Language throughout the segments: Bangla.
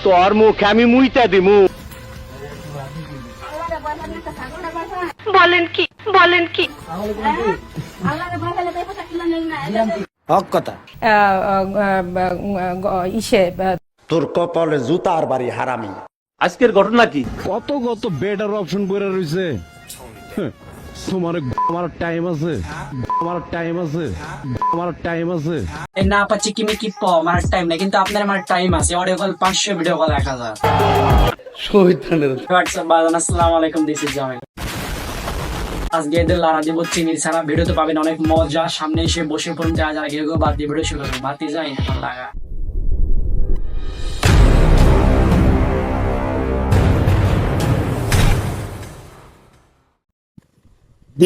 তোর মুখে আমি মুইতা দিমু। বলেন কি বলেন কি? হক কথা। তোর কপালে জুতার বাড়ি হারামি। আজকের ঘটনা কি? কত বেটার অপশন করে রয়েছে। তোমার আমার টাইম আছে, না পাচ্ছি কিমি কি আমার টাইম নাই, কিন্তু আপনার আমার টাইম আছে। Audio call 500, video call 1000। WhatsApp বাজান, আসসালামু আলাইকুম, দিস ইজ জামিল। আজকে এদের লারা দিব চিনি ছাড়া। ভিডিওতে পাবেন অনেক মজা। সামনে এসে বসে পড়ুন, যারা যারা গিয়ে বাদ দিয়ে ভিডিও শুরু করুন। বাতি যাই লাগা।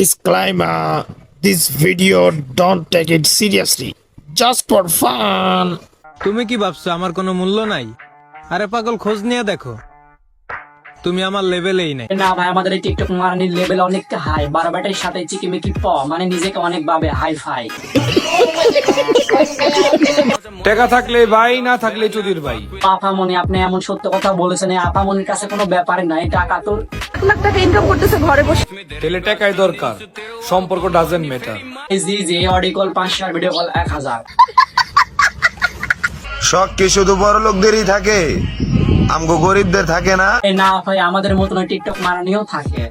Disclaimer: this video don't take it seriously, just for fun. তুমি কি ভাবছো আমার কোনো মূল্য নাই? আরে পাগল, খোঁজ নিয়ে দেখো, তুমি আমার লেভেলেই নাই। না ভাই, আমাদের এই টিকটক মারানির লেভেল অনেক হাই। বারবাটের সাথে চিকিমিকি মানে নিজেকে অনেক ভাবে হাই ফাই। টাকা থাকলে ভাই, না থাকলে চুদির ভাই। আপামনি, আপনি এমন সত্য কথা বলেছেন। আপামনির কাছে কোনো ব্যাপার নাই, টাকা তো লাখ টাকা ইনকাম করতেছে ঘরে বসে। তেলে টাকাই দরকার, সম্পর্ক doesn't matter. G audio call 500, video call 1000। শখ কি শুধু বড় লোকদেরই থাকে? আমগো গরিবদের থাকে না? না ভাই, আমাদের মতন টিকটক মারানিও থাকে।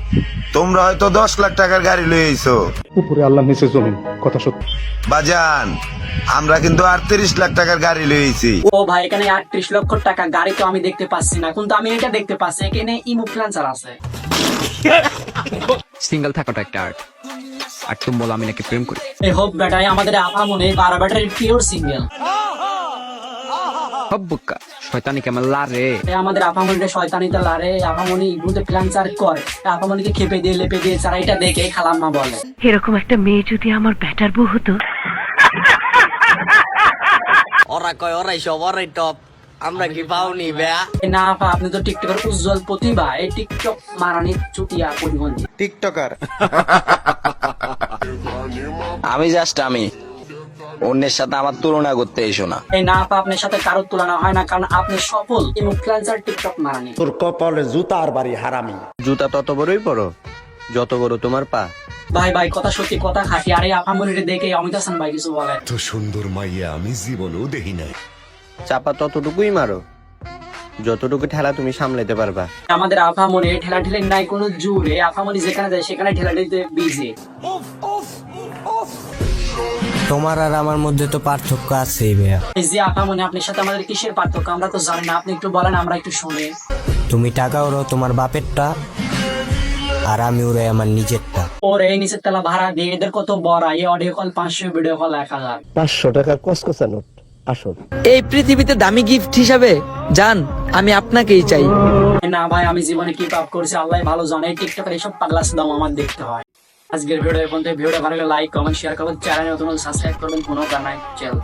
তোমরা হয়তো 10 লাখ টাকার গাড়ি লয়ে আইছো, উপরে আল্লাহ নিচে জমিন, কথা সত্যি। বাজান আমরা কিন্তু 38 লাখ টাকার গাড়ি লয়ে আইছি। ও ভাই, এখানে 38 লক্ষ টাকা গাড়ি তো আমি দেখতে পাচ্ছি না, কিন্তু আমি এটা দেখতে পাচ্ছি এখানে ইনফ্লুয়েন্সার আছে। সিঙ্গেল থাকাটা একটা আর্ট। আর তুমি বলো আমি নাকি প্রেম করি? এই হোপ বেটাই আমাদের আপামনি বারবাটের পিওর সিঙ্গেল। হব্বুকা শয়তানি কেমন লারে। আমাদের আপামনিটা শয়তানিতে লারে। আপামনি ইগুতে প্ল্যানচার করে, আপামনিকে খেপে দিয়ে লেপে দিয়ে চারা এটা দেখে খালাম্মা বলে, এরকম একটা মেয়ে যদি আমার ব্যাটার বউ হতো। ওরা কয় ওরাই সব, ওরাই টপ, আমরা কি পাওনি বেয়া? না আপা, আপনি তো টিকটকের উজ্জ্বল প্রতিভা। এই টিকটক মারানি চুটিয়া পরিবন্ধী টিকটকার। আমি জাস্ট আমি, অন্যের সাথে আমার তুলনা করতে এসো না। এই না আপা, আপনার সাথে কারোর তুলনা হয় না, কারণ আপনি সফল ইনফ্লুয়েন্সার টিকটক মারানি। তোর কপালে জুতার বাড়ি হারামি। জুতা তত বড়ই পরো যত বড় তোমার পা। ভাই ভাই, কথা সত্যি, কথা খাঁটি। আরে আপামনিটা দেখে অমিত হাসান ভাই কিছু বলে। তো সুন্দর মাইয়া আমি জীবনেও দেখি নাই। চাপা ততটুকুই মারো যতটুকু ঠেলা তুমি সামলাতে পারবা। আমাদের আপামনি ঠেলা ঠেলে নাই কোনো জোরে। আপামনি যেখানে যায় সেখানে ঠেলা ঠেলতে বিজি। তোমার আর আমার মধ্যে তো পার্থক্য আছে ভাইয়া। এই যে আপামনি, আপনার সাথে আমাদের কিসের পার্থক্য আমরা তো জানি না, আপনি একটু বলেন, আমরা একটু শুনি। তুমি টাকা ওরো তোমার বাপেরটা, আর আমি ওরাই আমার নিজেরটা। ওর এই নিচের তলা ভাড়া দিয়ে এদের কত বড়। এই অডিও কল 500, ভিডিও কল 1000। 500 টাকার কসকসা নোট আসল। এই পৃথিবীতে দামি গিফট হিসাবে জান আমি আপনাকেই চাই। না ভাই, আমি জীবনে কি পাপ করছি আল্লাহ ভালো জানে। এই টিকটকের এইসব পাগলা দাম আমার দেখতে হয়। আজকের ভিডিও পর্যন্ত। ভিডিও ভালো লাগলে লাইক, কমেন্ট, শেয়ার করবেন। চ্যানেল নতুন সাবস্ক্রাইব করবেন। কোনো কারণে চল।